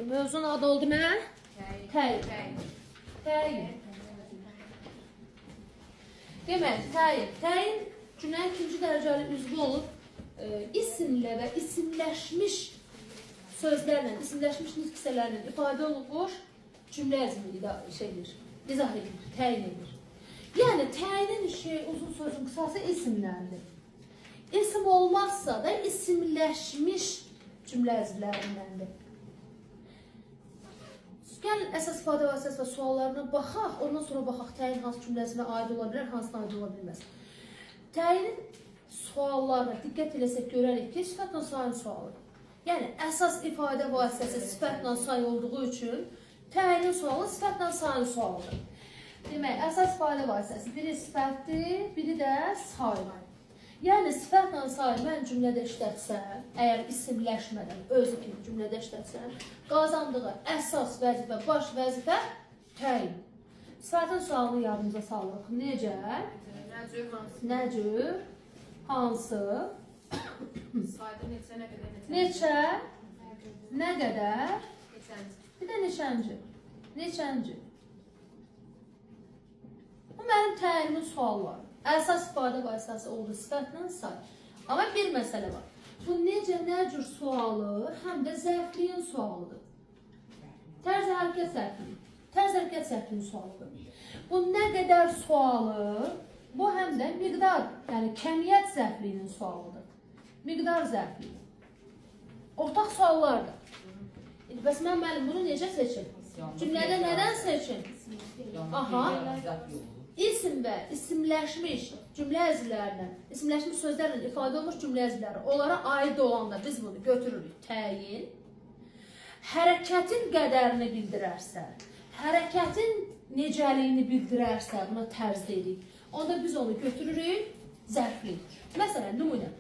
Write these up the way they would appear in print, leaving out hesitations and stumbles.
Mövzunun adı oldu nə? Təyin. Təyin. Demək, təyin cümlənin ikinci dərəcəli üzvü olub, isimlə və isimləşmiş sözlərlə, isimləşmiş nitq hissələrlə ifadə olunmuş cümlə əzmini izah edir, təyin edir. Yəni, təyinin işi, uzun sözün qısası isimlərdir. İsim olmazsa da isimləşmiş cümlə əzmlərindəndir. Gəlin, əsas ifadə vasitəsi və suallarına baxaq, ondan sonra baxaq təyin hansı cümləsinə aid ola bilər, hansına aid ola bilməz. Təyinin suallarına diqqət eləsək görərik ki, sifətlə sayın sualıdır. Yəni, əsas ifadə vasitəsi sifətlə say olduğu üçün təyinin sualı sifətlə sayın sualıdır. Demək, əsas ifadə vasitəsi biri sifətdir, biri də saydır. Yəni, sifətlə sayı mən cümlədə işlətsəm, əgər isimləşmədən özü kimi cümlədə işlətsəm, qazandığı əsas vəzifə, baş vəzifə təyin. Sifətin sualını yadımıza salırıq. Necə? Nə cür? Hansı? Neçə? Nə qədər? Bir də neçənci? Neçənci? Bu mənim təyinimin sualları. Əsas ifadə vasitəsi oldu sifətlə say. Amma bir məsələ var. Bu necə, nə cür sualı həm də zərfliyin sualıdır. Tərz hərəkət zərfliyi. Tərz hərəkət zərfliyin sualıdır. Bu nə qədər sualı, bu həm də miqdar, yəni kəmiyyət zərfliyinin sualıdır. Miqdar zərfliyi. Ortaq suallardır. Bəs mən müəllim bunu necə seçim? Cümlədə nədən seçim? Aha. İsim və isimləşmiş cümlə əzmlərinə, isimləşmiş sözlərlə ifadə olmuş cümlə əzmləri, onlara aid olanda biz bunu götürürük təyin. Hərəkətin qədərini bildirərsə, hərəkətin necəliyini bildirərsə, buna tərz deyirik. Onda biz onu götürürük zərflik. Məsələn, nümunə.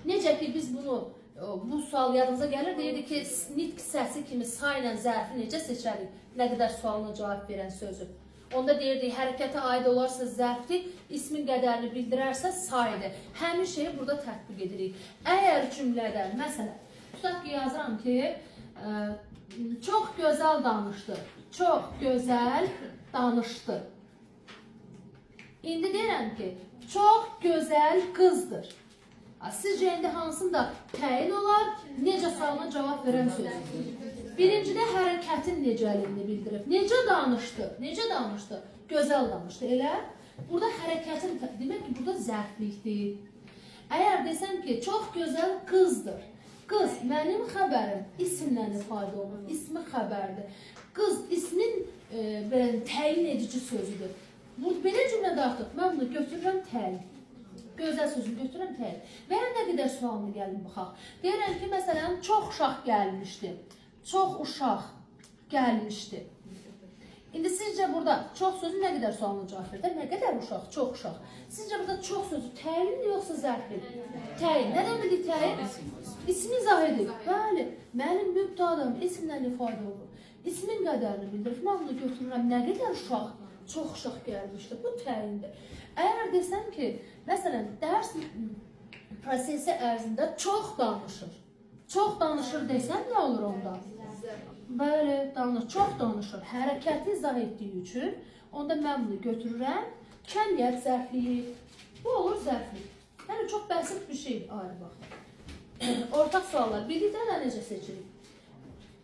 Necə ki biz bunu, bu sual yadımıza gəlir, deyirdik ki, nitq səsi kimi sayla zərfi necə seçərik, nə qədər sualına cavab verən sözü. Onda deyirdik, hərəkətə aid olarsa zərfdir, ismin qədərini bildirərsə saydır. Həmin şeyi burada tətbiq edirik. Əgər cümlədə, məsələn, tutaq ki, yazıram ki, çox gözəl danışdı, çox gözəl danışdı. İndi deyirəm ki, çox gözəl qızdır. Sizcə indi hansında təyin olar, necə sualına cavab verən sözdür? Birincidə hərəkətin necəliyini bildirib. Necə danışdı? Necə danışdı? Gözəl danışdı. Elə? Burada hərəkətin, demək ki, burada zərflikdir. Əgər desəm ki, çox gözəl qızdır. Qız, mənim xəbərim isimlə ifadə olunur. İsmi xəbərdir. Qız, ismin təyin edici sözüdür. Belə cümlədə artıq mən bunu götürürəm təyin. Gözəl sözünü götürürəm təyin. Və ya nə qədər sualını gəlin baxaq. Deyirəm ki, məsələn, çox uşaq gəlmişdi. Çox uşaq gəlmişdi. İndi sizcə burada çox sözü nə qədər sualına cavab verir? Nə qədər uşaq? Çox uşaq. Sizcə burada çox sözü təyindir yoxsa zərflidir? Təyin. Nədən bildik təyin? İsmi izah edir. Bəli, mənim mübtədim ismlə ifadə olur. İsmin qədərini bildirir. Mən bunu götürürəm. Nə qədər uşaq? Çox uşaq gəlmişdi. Bu təyindir. Əgər desəm ki, məsələn, dərs prosesi ərzində çox danışır. Çox danışır desəm nə olur onda? Bəli, çox danışır. Hərəkəti izah etdiyi üçün onda mən bunu götürürəm. Kəmiyyət zərfliyi. Bu olur zərflik. Yəni, çox bəsit bir şey ayrı bax. Ortaq suallar. Birlikdə də necə seçirik?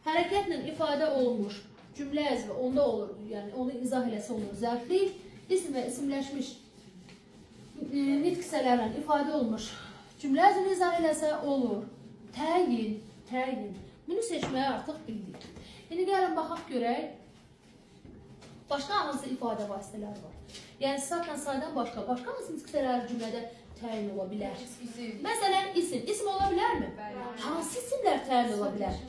Hərəkətlə ifadə olunmuş cümlə əzmi onda olur. Yəni, onu izah eləsə olur zərflik. İsim və isimləşmiş nitq hissələrlə ifadə olmuş cümlə əzmini izah eləsə olur. Təyin, təyin. Bunu seçməyə artıq bildik. İndi gəlin, baxaq görək. Başqa hansı ifadə vasitələri var? Yəni, sifətlə saydan başqa hansı nitq hissələri cümlədə təyin ola bilər? Məsələn, isim. İsim ola bilərmi? Hansı isimlər təyin ola bilər?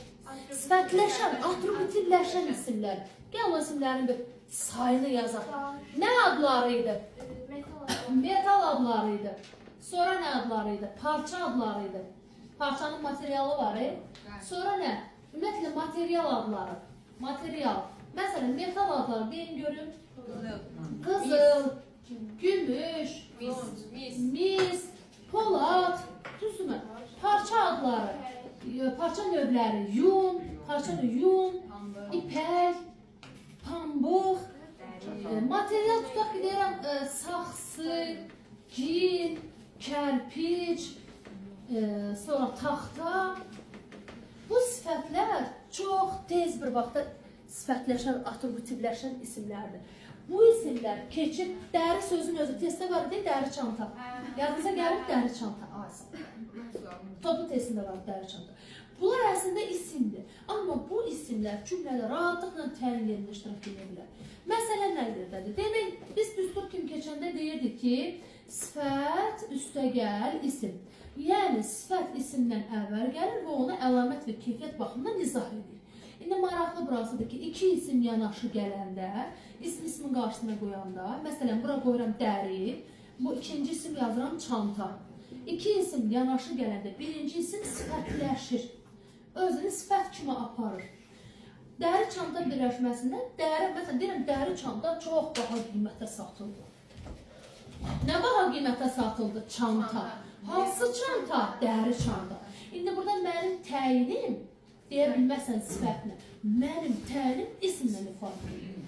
Sifətləşən, atributivləşən isimlər. Gəl o isimlərin bir sayını yazaq. Nə adları idi? Metal adları idi. Sonra nə adları idi? Parça adları idi. Parçanın materialı var. Sonra nə? Ümumiyyətlə, material adları. Material. Məsələn, metal adları deyin görün. Qızıl, gümüş, mis, polad, düzdürmü? Parça adları. parça növləri yun, ipək, pambıq, material tutaq ki, deyirəm, saxsı, gil, kərpic, sonra taxta. Bu sifətlər çox tez bir vaxtda sifətləşən, atributivləşən isimlərdir. Bu isimlər keçib, dəri sözün özü, testdə var deyil, dəri çanta. Yadınıza gəlib dəri çanta, topu testində var dəri çanta. Bunlar əslində isimdir. Amma bu isimlər cümlədə rahatlıqla təyin yerində iştirak edə bilər. Məsələ nədir? Demək, biz düstur kimi keçəndə deyirdik ki, sifət üstəgəl isim. Yəni, sifət isimdən əvvəl gəlir və ona əlamət və keyfiyyət baxımından izah edir. İndi maraqlı burasıdır ki, iki isim yanaşı gələndə, ismin qarşısına qoyanda, məsələn, bura qoyuram dəri, bu ikinci isim yazıram çanta. İki isim yanaşı gələndə, birinci isim sifətləşir, özünü sifət kimi aparır. Dəri çanta birləşməsində, məsələn, deyirəm, dəri çanta çox baha qiymətə satıldı. Nə baha qiymətə satıldı? Çanta. Hansı çanta? Dəri çanta. İndi burada mənim təyinim, deyə bilməsən sifətlə, mənim təyinim isimlə ifadə edir.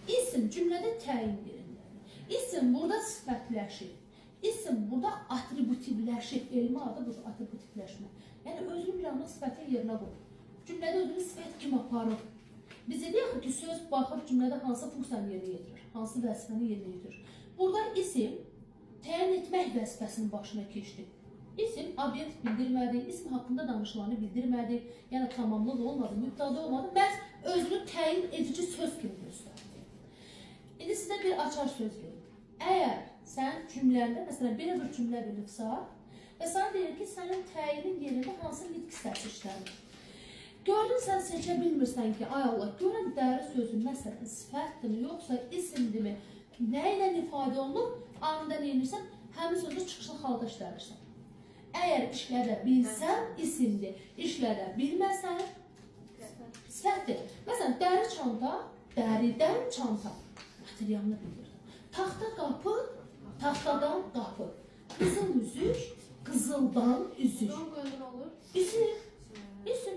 İsim cümlədə təyin yerindədir. İsim burada sifətləşir. İsim burada atributivləşir. Elmi adı budur, atributivləşmə. Yəni, özünü bir anda sifətin yerinə qoyur. Cümlədə özünü sifət kimi aparır. Biz deyək ki, söz baxır cümlədə hansı funksiyanı yerinə yetirir, hansı vəzifəni yerinə yetirir. Burada isim təyin etmək vəzifəsinin başına keçdi. İsim obyekt bildirmədi, isim haqqında danışılanı bildirmədi, yəni tamamlıq olmadı, mübtəda olmadı, məhz özünü təyin edici söz kimi göstərdi. İndi sizə bir açar söz verir. Əgər sən cümləndə, məsələn, belə bir cümlə bilirsə və sana deyir ki, sənin təyinin yerində hansı nitq hissəsi işlənir. Gördün, sən seçə bilmirsən ki, ay Allah, görən dəri sözü, məsələn, sifətdirmi, yoxsa isimdirmi, nə ilə ifadə olunur, anında neyinirsən, həmin sözü çıxışlı halda işlədirsən. Əgər işlədə bilsən, isimdir. İşlədə bilməsən, sifətdir. Məsələn, dəri çanta, dəridən çanta. Materialını bildirir. Taxta qapı, taxtadan qapı. Qızıl üzük, qızıldan üzük.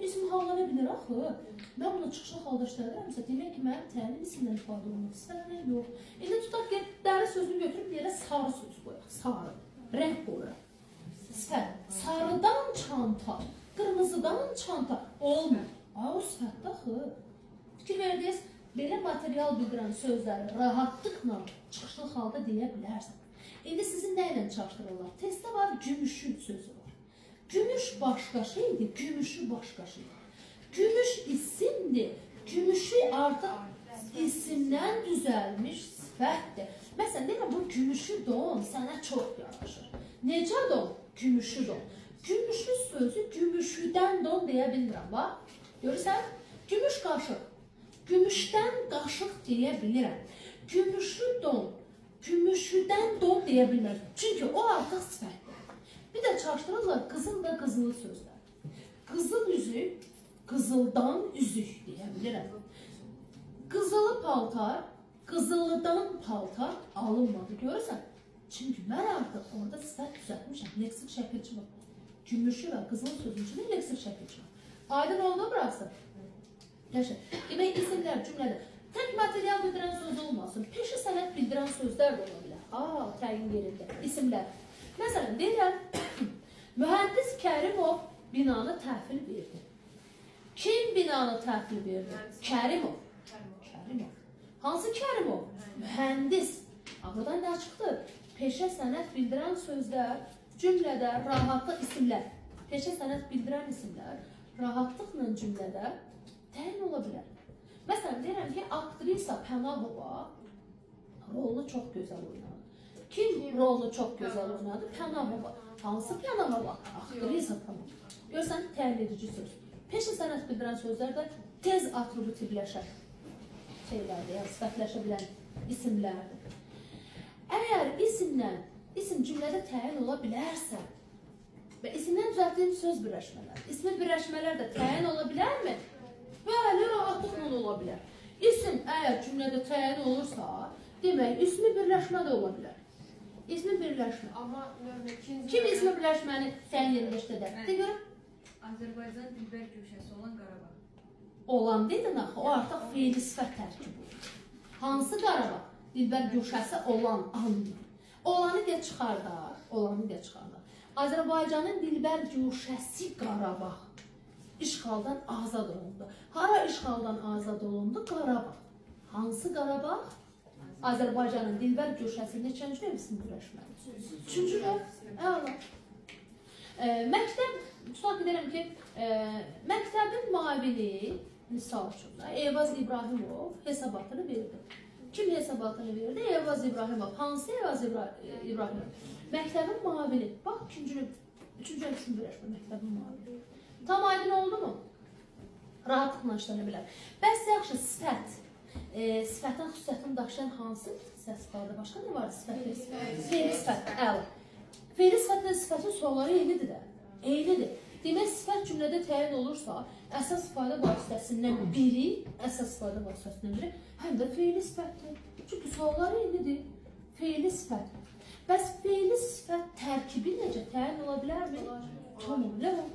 İsim hallara bilir axı. Mən bunu çıxışlı halda işlədirəmsə, demək ki, mənim təyin isimlə ifadə olmaq istəyirəm, yox. İndi tutaq ki, dəri sözünü götürüb yerə sarı söz qoyaq. Sarı. Rəng qoyaq. Sifət. Sarıdan çanta, qırmızıdan çanta. Olmur. O sifətdə axı. Fikir verdiniz, belə material bildirən sözləri rahatlıqla çıxışlı halda deyə bilərsən. İndi sizin nə ilə çaşdırırlar? Testdə var, gümüşün sözü var. Gümüş başqa şeydir, gümüşü başqa şeydir. Gümüş isimdir, gümüşü artıq isimdən düzəlmiş sifətdir. Məsələn, deyirəm, bu gümüşü don sənə çox yaraşır. Necə don? Gümüşü don. Gümüşü sözü gümüşüdən don deyə bilmirəm, bax. Görürsən? Gümüş qaşıq. Gümüşdən qaşıq deyə bilirəm. Gümüşü don. Gümüşüdən don deyə bilmirəm. Çünki o artıq sifətdir. Bir də çaşdırırlar qızıl və qızılı sözlər. Qızıl üzük, qızıldan üzük deyə bilirəm. Qızılı paltar, qızılıdan paltar alınmadı. Görürsən? Çünki mən artıq orada sifət düzəltmişəm. Leksik şəkilçi var. Gümüşü və qızılı sözün içində leksik şəkilçi var. Aydın oldu burası? Yaşa. Demək, isimlər cümlədə tək material bildirən söz olmasın. Peşə sənət bildirən sözlər də ola bilər. Təyin yerində. İsimlər. Məsələn, deyirəm, mühəndis Kərimov binanı təhvil verdi. Kim binanı təhvil verdi? Kərimov. Kərimov. Hansı Kərimov? Mühəndis. Buradan nə çıxdı? Peşə sənət bildirən sözlər, cümlədə rahatlıq isimlər. Peşə sənət bildirən isimlər rahatlıqla cümlədə təyin ola bilər. Məsələn, deyirəm ki, aktrisa Pənahova rolunu çox gözəl oynadı. Kim rolunu çox gözəl oynadı? Pənahova. Hansı Pənahova? Aktrisa Pənahova. Görsən, təyin edici söz. Peşə sənət bildirən sözlər də tez atributivləşər şeylərdir, yəni sifətləşə bilən isimlərdir. Əgər isim cümlədə təyin ola bilərsə və isimdən düzəltdiyim söz birləşmələr, ismi birləşmələr də təyin ola bilərmi? Bəli, rahatlıqla ola bilər. İsim əgər cümlədə təyin olursa, demək, ismi birləşmə də ola bilər. İsmi birləşmə. Amma kim ismi birləşməni təyin yerində işlədər? De görüm. Azərbaycan dilbər güşəsi olan Qarabağ. Olan dedin axı, o artıq feili sifət tərkibi olur. Hansı Qarabağ? Dilbər güşəsi olan andır. Olanı deyə çıxardar, olanı deyə çıxardar. Azərbaycanın dilbər güşəsi Qarabağ işğaldan azad olundu. Hara işğaldan azad olundu? Qarabağ. Hansı Qarabağ? Azərbaycanın dilbər güşəsi neçənci növbəsini birləşməli? Üçüncü növ, əla. Məktəb, tutaq edərəm ki, məktəbin müavini, misal üçün, Eyvaz İbrahimov hesabatını verdi. Kim hesabatını verdi? Eyvaz İbrahimov. Hansı Eyvaz İbrahimov? Məktəbin müavini. Bax, üçüncü növbəsini birləşmə, məktəbin müavini. Tam aydın oldu mu? Rahatlıqla işlənə bilər. Bəs yaxşı, sifət. Sifətin xüsusiyyətini daşıyan hansı səs vardı? Başqa nə vardı sifətli? Feili sifət, əla. Feili sifətlə sifətin sualları eynidir də. Eynidir. Demək, sifət cümlədə təyin olursa, əsas ifadə vasitəsindən biri, həm də feili sifətdir. Çünki sualları eynidir. Feili sifət. Bəs feili sifət tərkibi necə təyin ola bilərmi? Tamam,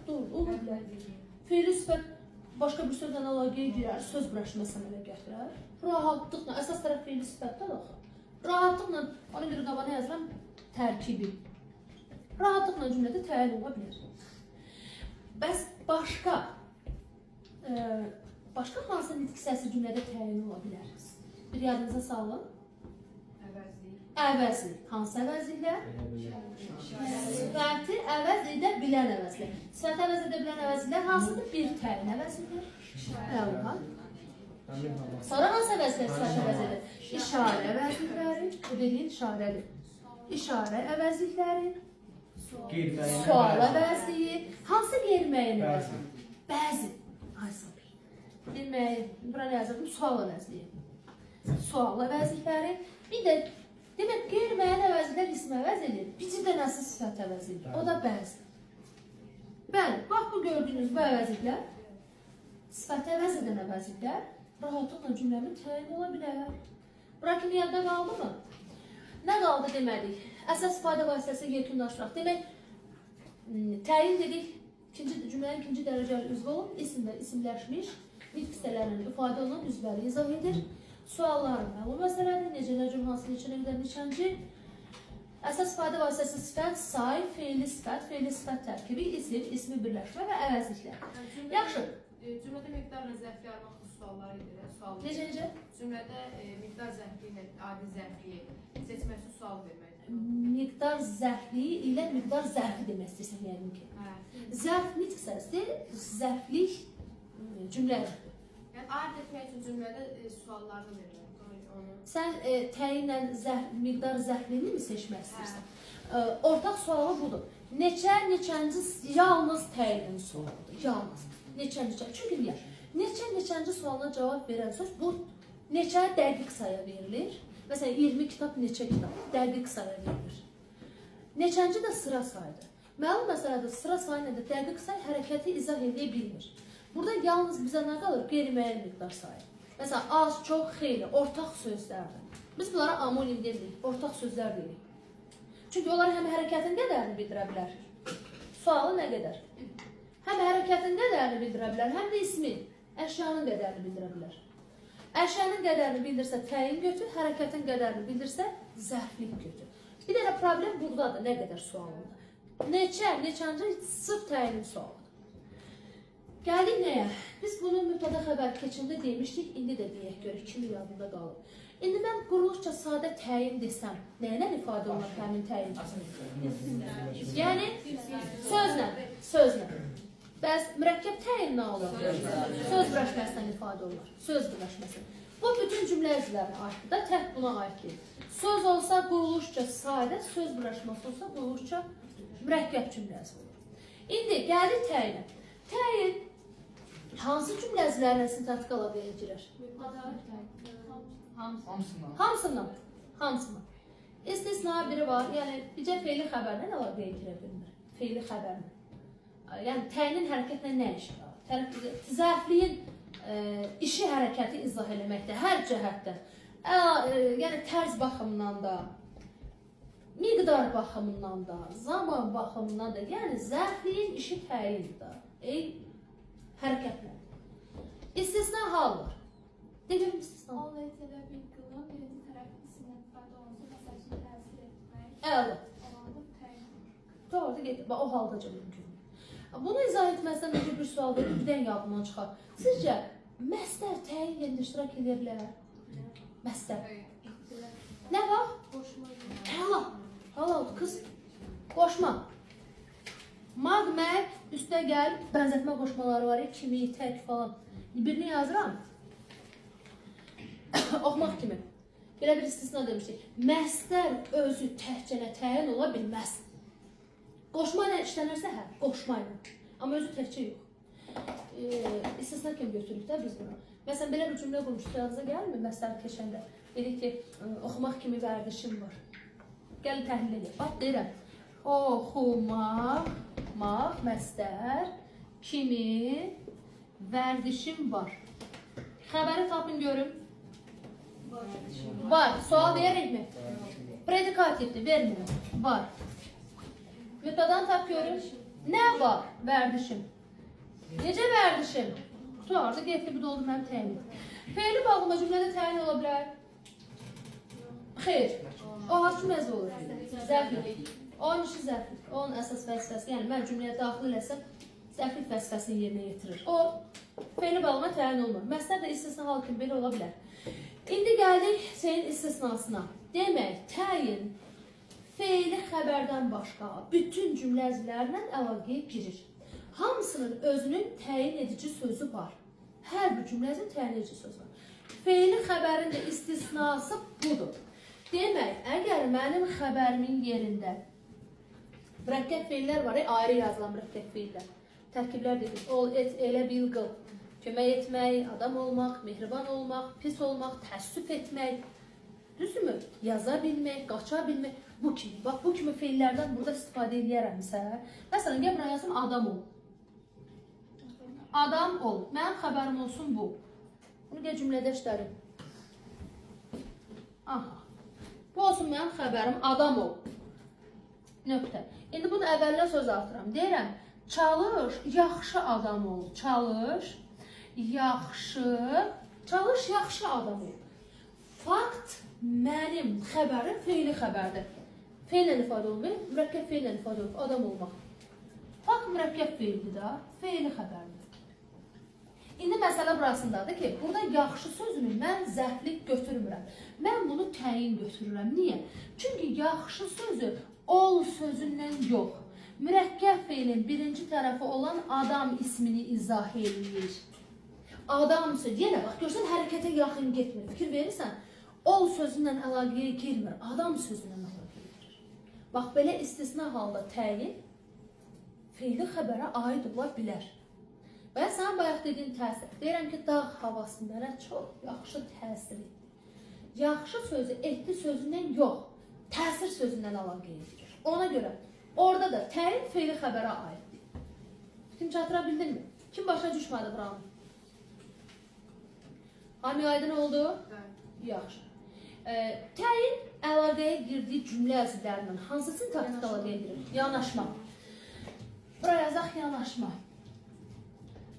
doğru, ola bilər. Feili sifət başqa bir sözlə əlaqəyə girər, söz birləşməsi əmələ gətirər. Rahatlıqla, əsas tərəf feili sifətdir axı. Rahatlıqla, ona görə qabana yazılan tərkibi. Rahatlıqla cümlədə təyin ola bilər. Bəs başqa hansı nitq səsi cümlədə təyin ola bilər? Bir yadınıza salın. Əvəzlik. Hansı əvəzliklər? Sifəti əvəz edə bilən əvəzliklər. Sifəti əvəz edə bilən əvəzliklər hansıdır? Bir təyin əvəzliklər. Əla. Sonra hansı əvəzliklər sifəti əvəz edir? İşarə əvəzlikləri. Bu dediyin işarədir. İşarə əvəzlikləri. Sual əvəzliyi. Hansı qeyri-müəyyən əvəzlik? Bəzi. Bura nə yazırdım? Sual əvəzliyi. Sual əvəzlikləri. Bir də demək, qeyri-müəyyən əvəzliklər ismi əvəz edir. Bir dənəsi sifət əvəz edir. O da bəzi. Bəli, bax bu gördüyünüz bu əvəzliklər, sifəti əvəz edən əvəzliklər rahatlıqla cümləmin təyin ola bilər. Bura kimi yadda qaldı mı? Nə qaldı demədik? Əsas ifadə vasitəsi yekunlaşdıraq. Demək, təyin dedik, cümlənin ikinci dərəcəli üzvü olub, isimləşmiş, nitq hissələrinin ifadə olunan üzvləri izah edir. Sualların məlum məsələdir, necə, nəcüm, hansı, neçə, nəqdən, neçənci. Əsas ifadə vasitəsi sifət, say, feili sifət tərkibi, isim, ismi birləşmə və əvəzliklər. Yaxşı. Cümlədə miqdarla zərfliyi armaqlı suallar edir. Necə? Cümlədə miqdar zərfliyi ilə adi zərfliyi seçməsi sual verməkdir. Miqdar zərfliyi ilə miqdar zərfi demək istəyirsən, yəqin ki. Zərf nitq səsi, zərflik cümlədir. Yəni, ayırt etmək üçün cümlədə suallarını verirəm. Sən təyinlə miqdar zərfliyini mi seçmək istəyirsən? Ortaq sualı budur. Neçə, neçənci yalnız təyinin sualıdır. Yalnız. Neçənci. Çünki niyə? Neçə, neçənci sualına cavab verən söz bu neçə dəqiq saya verilir. Məsələn, 20 kitab neçə kitab dəqiq saya verilir. Neçənci də sıra sayıdır. Məlum məsələdə sıra sayı ilə də dəqiq say hərəkəti izah edə bilmir. Burada yalnız bizə nə qalır? Qeyri-müəyyən miqdar sayı. Məsələn, az, çox, xeyli, ortaq sözlərdir. Biz bunlara amonim deyirik, ortaq sözlər deyirik. Çünki onlar həm hərəkətin qədərini bildirə bilər. Sualı nə qədər? Həm hərəkətin qədərini bildirə bilər, həm də ismin, əşyanın qədərini bildirə bilər. Əşyanın qədərini bildirsə təyin götür, hərəkətin qədərini bildirsə zərflik götür. Bir dənə problem buradadır, nə qədər sualında. Neçə, neçənci sırf təyinin sualıdır. Gəldik nəyə? Biz bunu mübtəda xəbər keçində demişdik, indi də deyək görək, kimin yadında qalıb. İndi mən quruluşca sadə təyin desəm, nəylə ifadə olunur həmin təyin? Yəni, sözlə. Bəs mürəkkəb təyin nə olur? Söz birləşməsindən ifadə olunur. Söz birləşməsi. Bu bütün cümlə üzvlərinə aiddir də, tək buna aiddir. Söz olsa quruluşca sadə, söz birləşməsi olsa quruluşca mürəkkəb cümləsi olur. İndi gəldik təyinə. Təyin hansı cümlə üzvlərinə sintaktik əlaqəyə girir? Hamısından. İstisna biri var, yəni bircə feili xəbərlə əlaqəyə girə bilmir. Feili xəbərlə. Yəni təyinin hərəkətlə nə işi var? Zərfliyin işi hərəkəti izah eləməkdə, hər cəhətdən. Yəni tərz baxımından da, miqdar baxımından da, zaman baxımından da, yəni zərfliyin işi təyindir. Hərəkətlə. İstisna hal var. Deyim istisna. Olay tələb qılın, birinci tərəf isminin ifadə olunsun, məsəl üçün təsir etmək. Əla. Olanı təyin. Doğru, get. O haldaca mümkün. Bunu izah etməzdən önce bir sual verir, birdən yadından çıxar. Sizcə, məstər təyin yerində iştirak edə bilər? Məstər. Nə var? Qoşma. Əla. Əla, qız. Qoşma. Magmək, üstə gəl, bənzətmə qoşmaları var, kimi, tək falan. Birini yazıram. Oxumaq kimi. Belə bir istisna demişdik. Məstər özü təhcənə təyin ola bilməz. Qoşma ilə işlənirsə, hə, qoşma ilə. Amma özü təkcə yox. İstisna kimi götürürük də biz bunu. Məsələn, belə bir cümlə qurmuşduq, yanınıza gəlmir məstər keçəndə. Dedik ki, oxumaq kimi vərdişim var. Gəlin təhlil edək. Bax, deyirəm. Oxumaq, məstər kimi vərdişim var. Xəbəri tapın görüm. Var. Sual verikmi? Predikativdir, vermiyor. Var. Mübtədan tap görün. Nə var? Vərdişim. Necə vərdişim? Tutardı, getdi, bu da oldu mənim təyin. Fe'li bağlama cümlədə təyin ola bilər. Xeyr. O hansı məzə olur? Zərflik. Onun işi zərflik. Onun əsas vəzifəsi, yəni mən cümləyə daxil eləsəm, zərflik vəzifəsini yerinə yetirir. O, fe'li bağlama təyin olmur. Məsələ də istisna hal kimi belə ola bilər. İndi gəldik senin istisnasına. Demək, təyin fe'li xəbərdən başqa bütün cümlə əzlərlə əlaqəyə girir. Hamısının özünün təyin edici sözü var. Hər bir cümlə əzinin təyin edici sözü var. Fe'li xəbərin də istisnası budur. Demək, əgər mənim xəbərimin yerində mürəkkəb fe'llər var, ayrı yazılan mürəkkəb fe'llər. Tərkiblər dedik, ol, et, elə, bil, qıl. Kömək etmək, adam olmaq, mehriban olmaq, pis olmaq, təəssüf etmək. Düzdürmü? Yaza bilmək, qaça bilmək. Bu kimi, bax bu kimi feillərdən burada istifadə edərəmsə, məsələn, gəl buna yazım, adam ol. Adam ol. Mənim xəbərim olsun bu. Bunu gəl cümlədə işlərim. Aha. Bu olsun mənim xəbərim, adam ol. Nöqtə. İndi bunu əvvəllə söz artıram. Deyirəm, çalış, yaxşı adam ol. Çalış, yaxşı adam ol. Fakt mənim xəbərim fe'li xəbərdir. Fe'llə ifadə olunur, mürəkkəb fe'llə ifadə olunur, adam olmaq. Fakt mürəkkəb fe'ldir də, fe'li xəbərdir. İndi məsələ burasındadır ki, burada yaxşı sözünü mən zərflik götürmürəm. Mən bunu təyin götürürəm. Niyə? Çünki yaxşı sözü ol sözündən yox. Mürəkkəb fe'lin birinci tərəfi olan adam ismini izah edir. Adam sözü, yenə bax, görsən hərəkətə yaxın getmir. Fikir verirsən, ol sözündən əlaqəyə girmir, adam sözündən əlaqəyə girir. Bax, belə istisna halda təyin fe'li xəbərə aid ola bilər. Və sən bayaq dediyin təsir. Deyirəm ki, dağ havası mənə çox yaxşı təsir etdi. Yaxşı sözü etdi sözündən yox, təsir sözündən əlaqəyə girir. Ona görə orada da təyin fe'li xəbərə aiddir. Kim çatıra bildinmi? Kim başa düşmədi buranı? Hamı aydın oldu? Yaxşı. Təyin əlaqəyə girdiyi cümlə əzizlərindən hansısını taktik əlaqəyə girir? Yanaşma. Buraya yazaq yanaşma.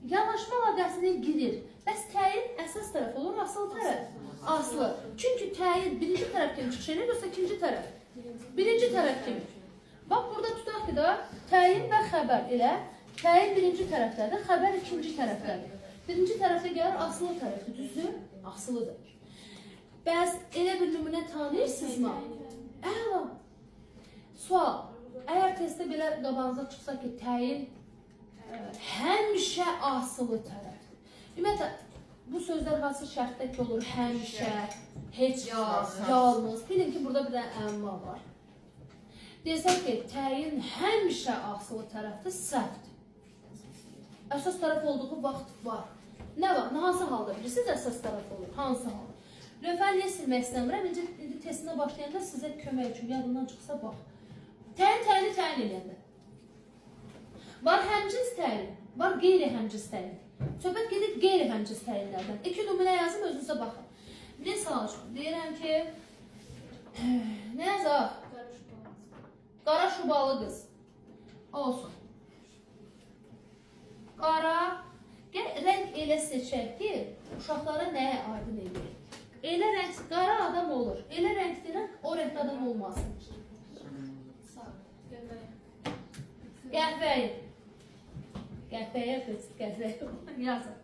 Yanaşma əlaqəsini girir. Bəs təyin əsas tərəf olur, asıl tərəf? Aslı. Çünki təyin birinci tərəf kimi çıxış edir, yoxsa ikinci tərəf? Birinci tərəf kimi. Bax, burada tutaq ki da, təyin və xəbər elə. Təyin birinci tərəfdədir, xəbər ikinci tərəfdədir. Birinci tərəfdə gəlir, asılı tərəfdir, düzdür? Asılıdır. Bəs elə bir nümunə tanıyırsınızmı? Əla. Sual. Əgər testdə belə qabağınıza çıxsa ki, təyin həmişə asılı tərəfdir. Ümumiyyətlə, bu sözlər hansı şərtdə ki olur? Həmişə, heç vaxt, yalnız. Bilin ki, burada bir dənə əmma var. Desək ki, təyin həmişə asılı tərəfdir, səhvdir. Əsas tərəf olduğu vaxt var. Nə var? Hansı halda bilirsiniz əsas tərəf olur? Hansı halda? Lütfən niyə silmək istəmirəm? İndi testinə başlayanda sizə kömək üçün yadından çıxsa bax. Təyin eləyəndə. Var həmciz təyin, var qeyri-həmciz təyin. Söhbət gedir qeyri-həmciz təyinlərdən. İki nümunə yazım, özünüzə baxın. Misal üçün, deyirəm ki, nə yazaq? Qara şubalı qız. Olsun. qara. Rəng elə seçək ki, uşaqlara nəyə aydın edir? Elə rəng, qara adam olur. Elə rəngdə o rəngdə adam olmasın. Qəhvəyi. Qəhvəyə qız, qəhvəyi yazın.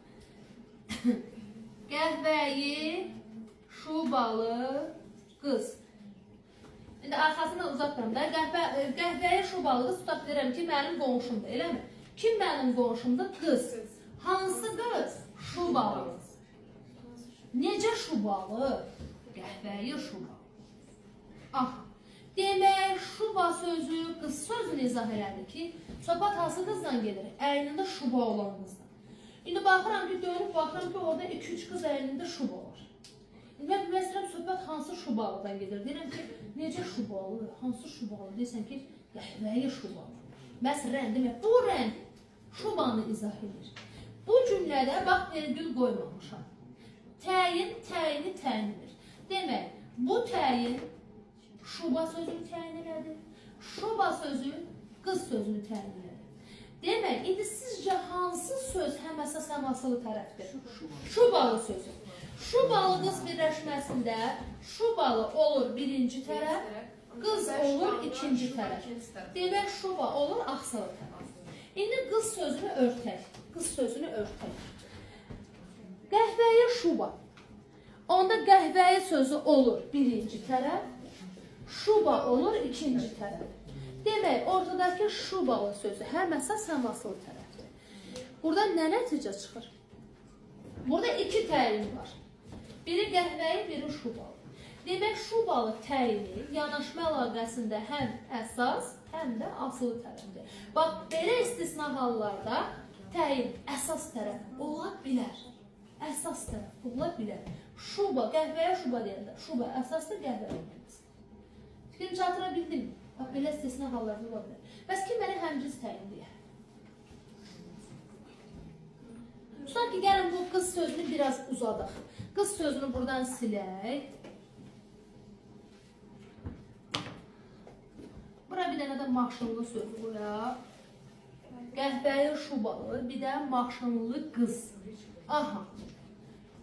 Qəhvəyi, şubalı qız. İndi arxasından uzatmıram da. Qəhvəyi, şubalı qız tutaq deyirəm ki, mənim qonşumdur, eləmi? Kim mənim qonşumdur? Qız. Hansı qız? Şubalı. Necə şubalı? Qəhvəyi şubalı. Aha. Demək, şuba sözü, qız sözünü izah elədi ki, söhbət hansı qızdan gedir? Əynində şuba olan qızdan. İndi baxıram ki, dönüb baxıram ki, orada 2-3 qız əynində şuba var. İndi mən bilmək söhbət hansı şubalıdan gedir? Deyirəm ki, necə şubalı? Hansı şubalı? Deyirsən ki, qəhvəyi şubalı. Məsələn, demək, bu rəng şubanı izah edir. Bu cümlədə bax, vergül qoymamışam. Təyin, təyini təyin edir. Demək, bu təyin şuba sözünü təyin elədi. Şuba sözü qız sözünü təyin elədi. Demək, indi sizcə hansı söz həm əsas, həm asılı tərəfdir? Şubalı sözü. Şubalı qız birləşməsində şubalı olur birinci tərəf, qız olur ikinci tərəf. Demək, şuba olur asılı tərəf. İndi qız sözünü örtək. Qız sözünü örtək. Qəhvəyi şuba. Onda qəhvəyi sözü olur birinci tərəf, şuba olur ikinci tərəf. Demək, ortadakı şubalı sözü həm əsas, həm asılı tərəfdir. Burada nə nəticə çıxır? Burada iki təyin var. Biri qəhvəyi, biri şubalı. Demək, şubalı təyini yanaşma əlaqəsində həm əsas, həm də asılı tərəfdir. Bax, belə istisna hallarda təyin əsas tərəf ola bilər. Əsas tərəf ola bilər. Şuba, qəhvəyə şuba deyəndə, şuba əsasdır, qəhvəyə olmaz. Fikrim çatıra bildim mi? Bax, belə istisna hallarda ola bilər. Bəs ki, mənə həmciz təyin deyər. Tutaq ki, gəlin bu qız sözünü biraz uzadaq. Qız sözünü buradan silək. Bura bir dənə də maşınlı sözü qoyaq. Qəhvəyi şubalı, bir də maşınlı qız. Aha.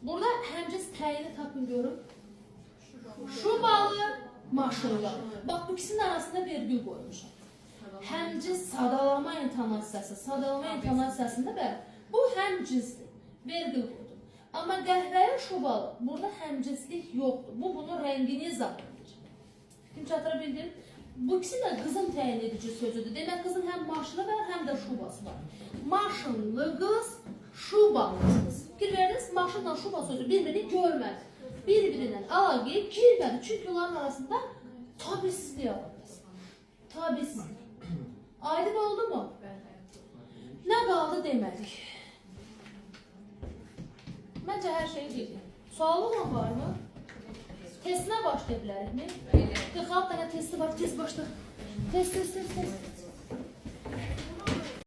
Burada həmciz təyini tapın görün. Şubalı, maşınlı. Bax, bu ikisinin arasında vergül qoymuşam. Həmciz sadalama intonasiyası. Sadalama intonasiyasında bəli, bu həmcizdir. Vergül qoydum. Amma qəhvəyi şubalı, burada həmcizlik yoxdur. Bu, bunun rəngini izah edir. Kim çatıra bildim? Bu ikisi də qızın təyin edici sözüdür. Demək, qızın həm maşını var, həm də şubası var. Maşınlı qız, şubalı qız. Fikir verdiniz, maşınla şuba sözü bir-birini görmədi. Bir-birindən əlaqəyə girmədi. Çünki onların arasında tabisizlik əlaqəsi. Tabisizlik. Aydın oldu mu? Nə qaldı demədik? Məncə hər şey dedik. Sualı olan var mı? Testinə başlaya bilərikmi? 46 dənə testi var, test başla. Test.